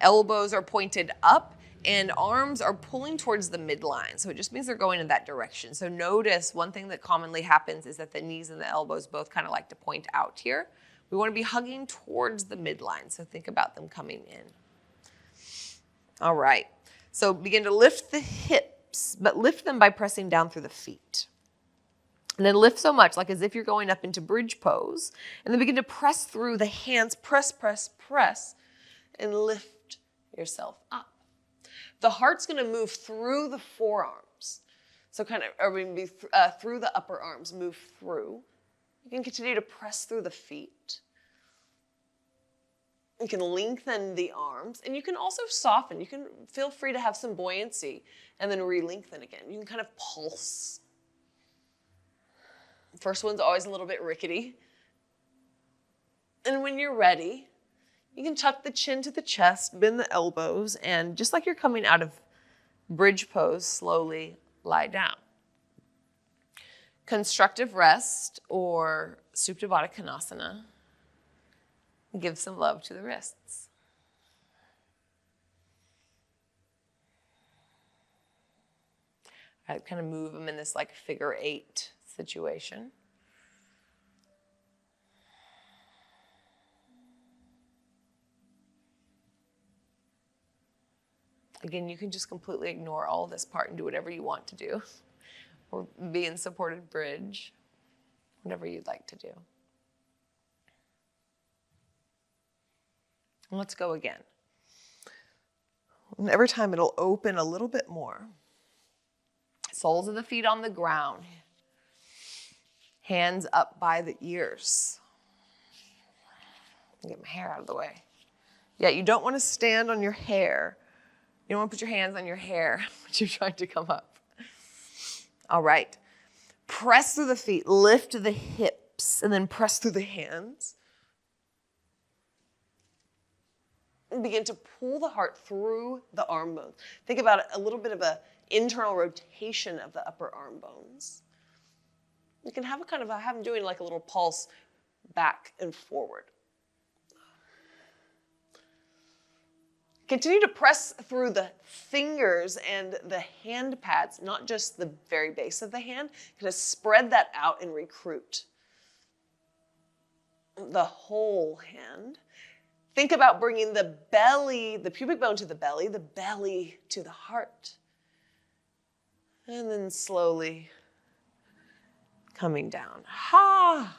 Elbows are pointed up and arms are pulling towards the midline. So it just means they're going in that direction. So notice one thing that commonly happens is that the knees and the elbows both kind of like to point out here. We want to be hugging towards the midline. So think about them coming in. All right. So begin to lift the hips, but lift them by pressing down through the feet. And then lift so much, like as if you're going up into bridge pose. And then begin to press through the hands, press, press, press, and lift yourself up. The heart's going to move through the forearms. So kind of, or maybe through the upper arms, move through. You can continue to press through the feet. You can lengthen the arms, and you can also soften. You can feel free to have some buoyancy and then re-lengthen again. You can kind of pulse. First one's always a little bit rickety. And when you're ready, you can tuck the chin to the chest, bend the elbows, and just like you're coming out of bridge pose, slowly lie down. Constructive rest or Supta Baddha Konasana. Give some love to the wrists. I kind of move them in this like figure 8 situation. Again, you can just completely ignore all this part and do whatever you want to do, or be in supported bridge, whatever you'd like to do. Let's go again. And every time it'll open a little bit more. Soles of the feet on the ground. Hands up by the ears. Get my hair out of the way. Yeah, you don't want to stand on your hair. You don't want to put your hands on your hair when you're trying to come up. All right. Press through the feet, lift the hips, and then press through the hands. And begin to pull the heart through the arm bones. Think about it, a little bit of an internal rotation of the upper arm bones. You can have have them doing like a little pulse back and forward. Continue to press through the fingers and the hand pads, not just the very base of the hand. Kind of spread that out and recruit the whole hand. Think about bringing the belly, the pubic bone to the belly to the heart. And then slowly coming down. Ha!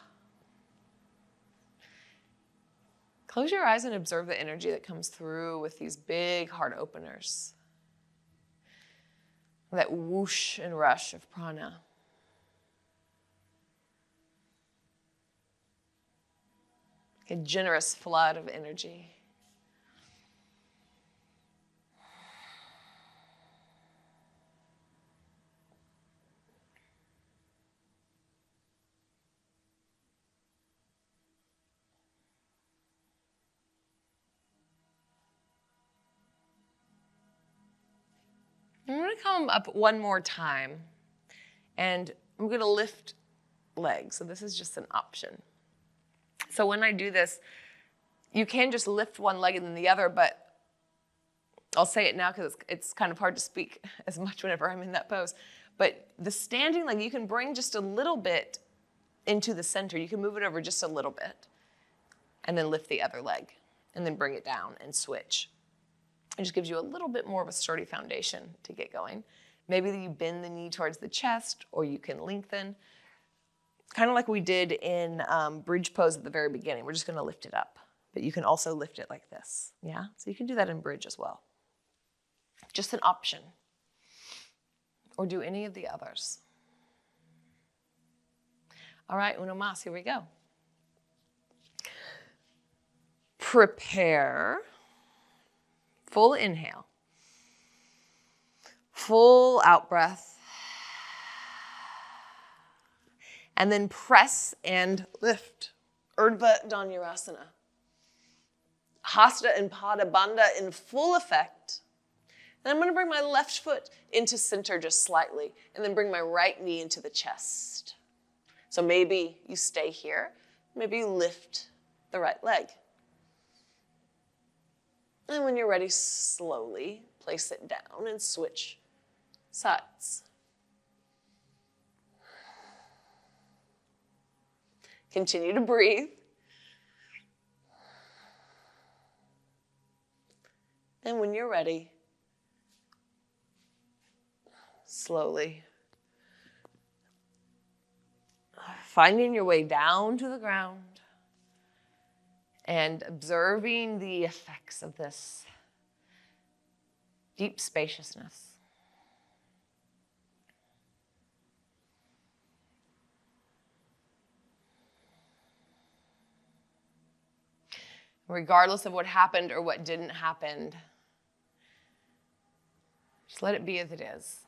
Close your eyes and observe the energy that comes through with these big heart openers. That whoosh and rush of prana. A generous flood of energy. I'm going to come up one more time, and I'm going to lift legs. So this is just an option. So when I do this, you can just lift one leg and then the other, but I'll say it now because it's kind of hard to speak as much whenever I'm in that pose. But the standing leg, you can bring just a little bit into the center. You can move it over just a little bit and then lift the other leg and then bring it down and switch. It just gives you a little bit more of a sturdy foundation to get going. Maybe you bend the knee towards the chest, or you can lengthen. Kind of like we did in bridge pose at the very beginning. We're just going to lift it up. But you can also lift it like this. Yeah? So you can do that in bridge as well. Just an option. Or do any of the others. All right, uno más. Here we go. Prepare. Full inhale. Full out breath. And then press and lift. Urdhva Dhanurasana. Hasta and Pada Bandha in full effect. And I'm going to bring my left foot into center just slightly, and then bring my right knee into the chest. So maybe you stay here. Maybe you lift the right leg. And when you're ready, slowly place it down and switch sides. Continue to breathe. And when you're ready, slowly finding your way down to the ground and observing the effects of this deep spaciousness. Regardless of what happened or what didn't happen, just let it be as it is.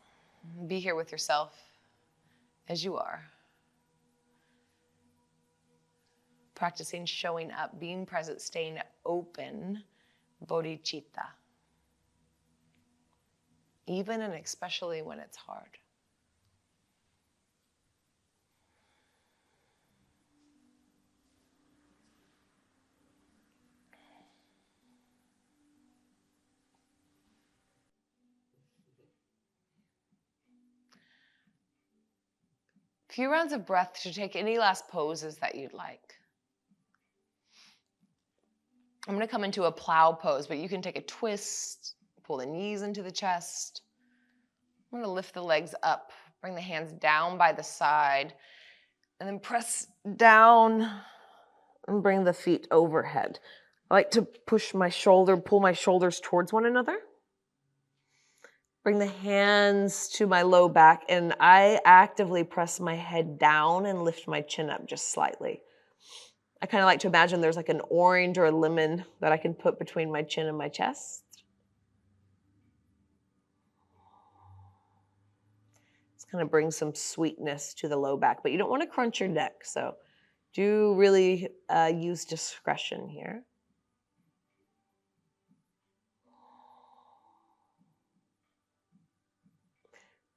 Be here with yourself as you are. Practicing showing up, being present, staying open, Bodhicitta. Even and especially when it's hard. Few rounds of breath to take any last poses that you'd like. I'm going to come into a plow pose, but you can take a twist, pull the knees into the chest. I'm going to lift the legs up, bring the hands down by the side, and then press down and bring the feet overhead. I like to pull my shoulders towards one another. Bring the hands to my low back, and I actively press my head down and lift my chin up just slightly. I kind of like to imagine there's like an orange or a lemon that I can put between my chin and my chest. It's kind of bring some sweetness to the low back, but you don't want to crunch your neck, so do really use discretion here.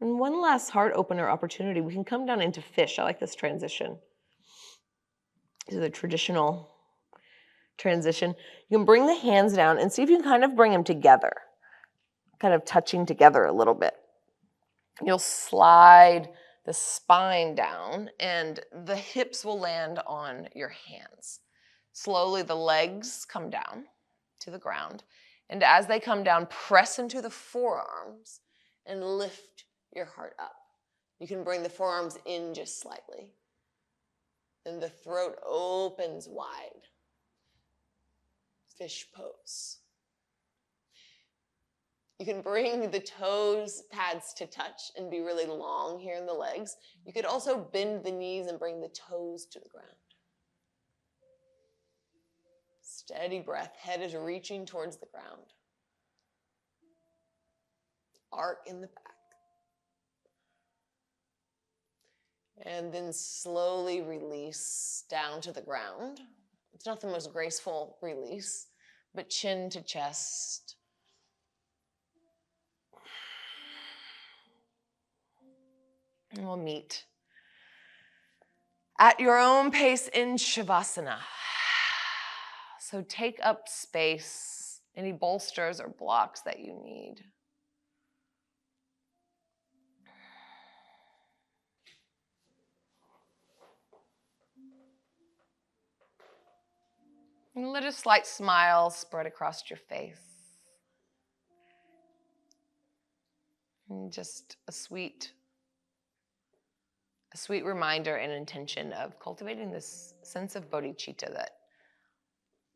And one last heart opener opportunity. We can come down into fish. I like this transition. This is a traditional transition. You can bring the hands down and see if you can kind of bring them together, kind of touching together a little bit. You'll slide the spine down and the hips will land on your hands. Slowly the legs come down to the ground. And as they come down, press into the forearms and lift your heart up. You can bring the forearms in just slightly. And the throat opens wide. Fish pose. You can bring the toes pads to touch and be really long here in the legs. You could also bend the knees and bring the toes to the ground. Steady breath. Head is reaching towards the ground. Arc in the back. And then slowly release down to the ground. It's not the most graceful release, but chin to chest. And we'll meet at your own pace in Shavasana. So take up space, any bolsters or blocks that you need. And let a slight smile spread across your face. And just a sweet reminder and intention of cultivating this sense of bodhicitta that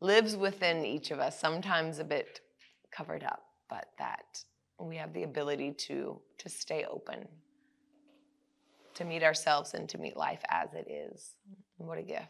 lives within each of us, sometimes a bit covered up, but that we have the ability to stay open, to meet ourselves and to meet life as it is. What a gift.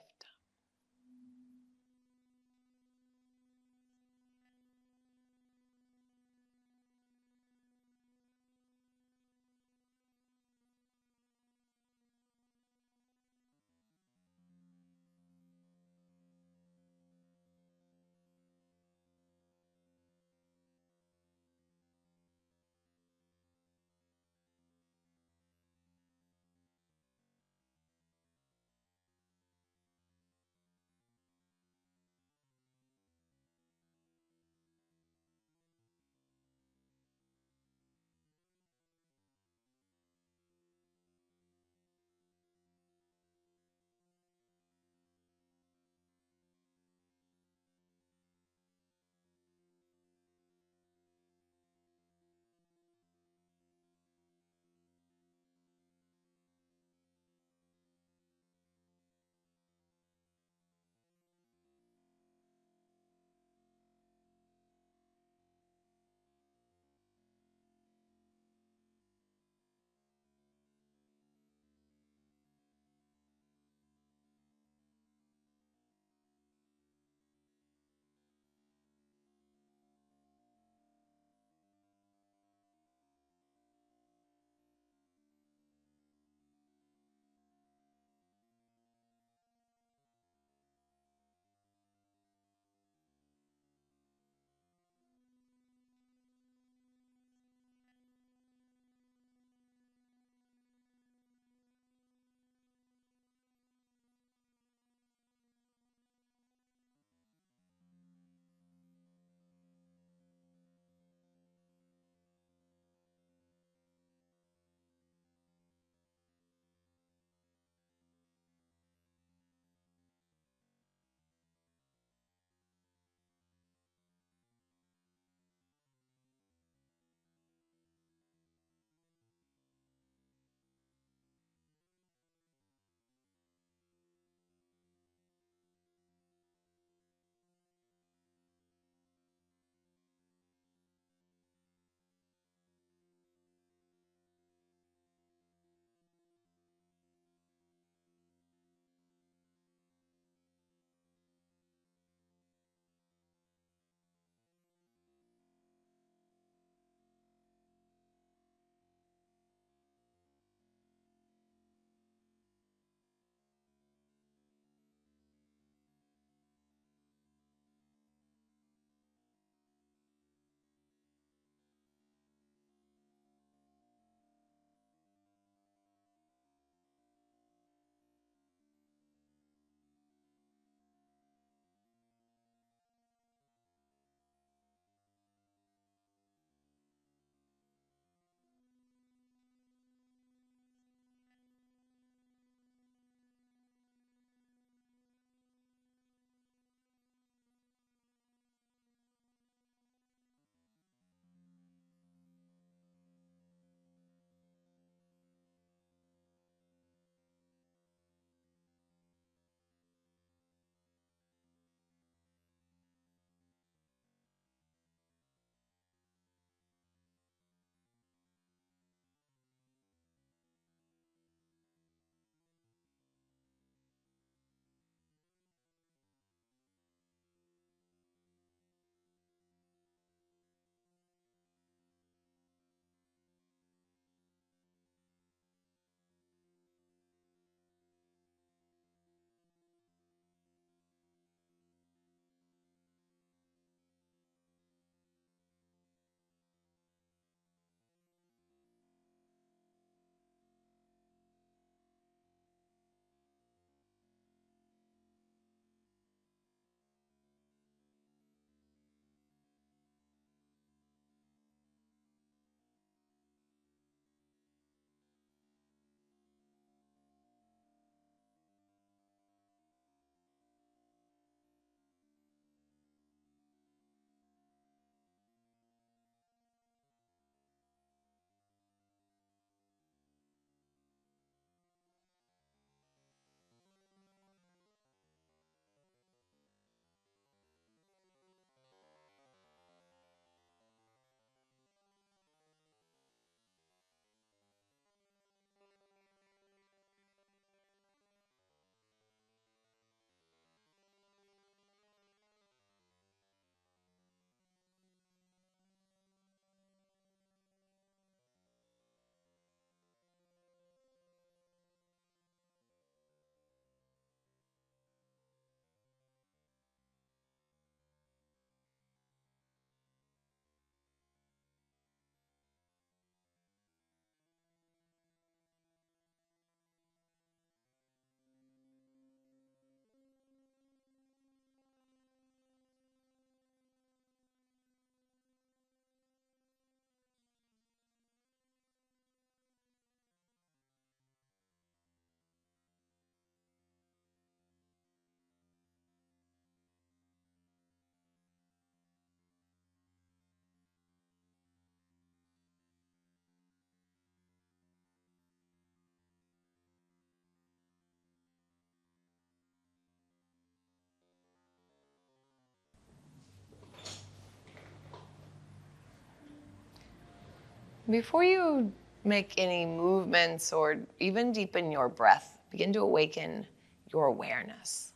Before you make any movements or even deepen your breath, begin to awaken your awareness.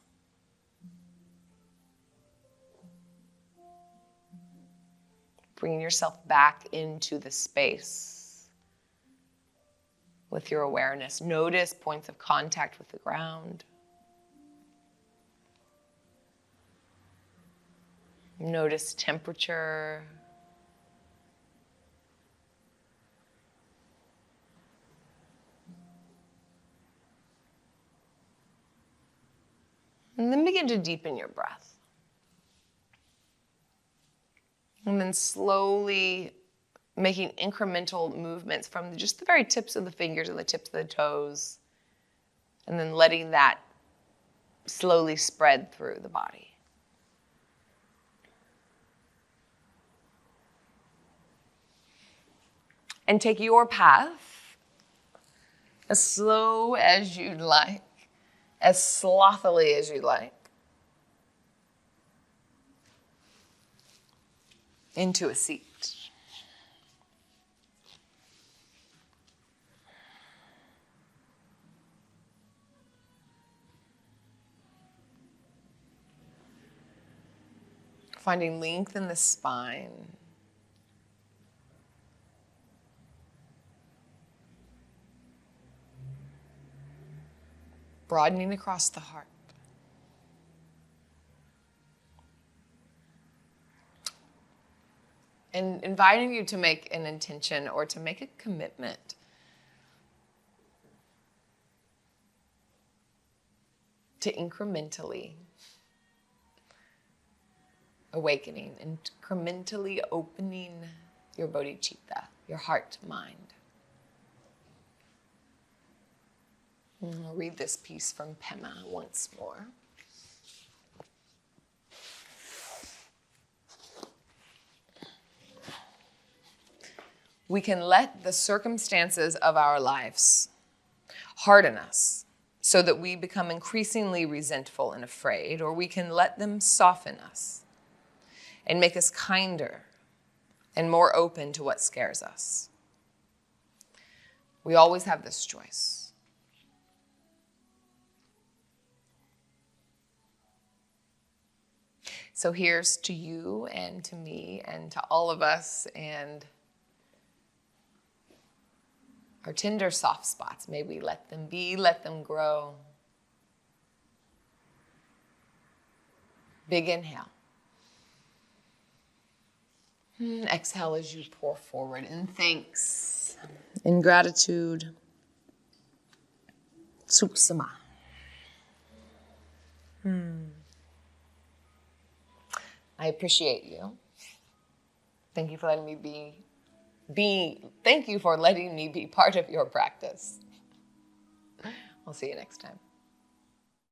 Bringing yourself back into the space with your awareness. Notice points of contact with the ground. Notice temperature. And then begin to deepen your breath. And then slowly making incremental movements from just the very tips of the fingers and the tips of the toes. And then letting that slowly spread through the body. And take your path as slow as you'd like, as slothily as you'd like, into a seat. Finding length in the spine. Broadening across the heart. And inviting you to make an intention or to make a commitment to incrementally awakening, incrementally opening your Bodhicitta, your heart, mind. And I'll read this piece from Pema once more. We can let the circumstances of our lives harden us so that we become increasingly resentful and afraid, or we can let them soften us and make us kinder and more open to what scares us. We always have this choice. So here's to you and to me and to all of us and our tender soft spots. May we let them be, let them grow. Big inhale. Exhale as you pour forward in thanks, in gratitude. Suksama. I appreciate you. Thank you for letting me thank you for letting me be part of your practice. I'll see you next time.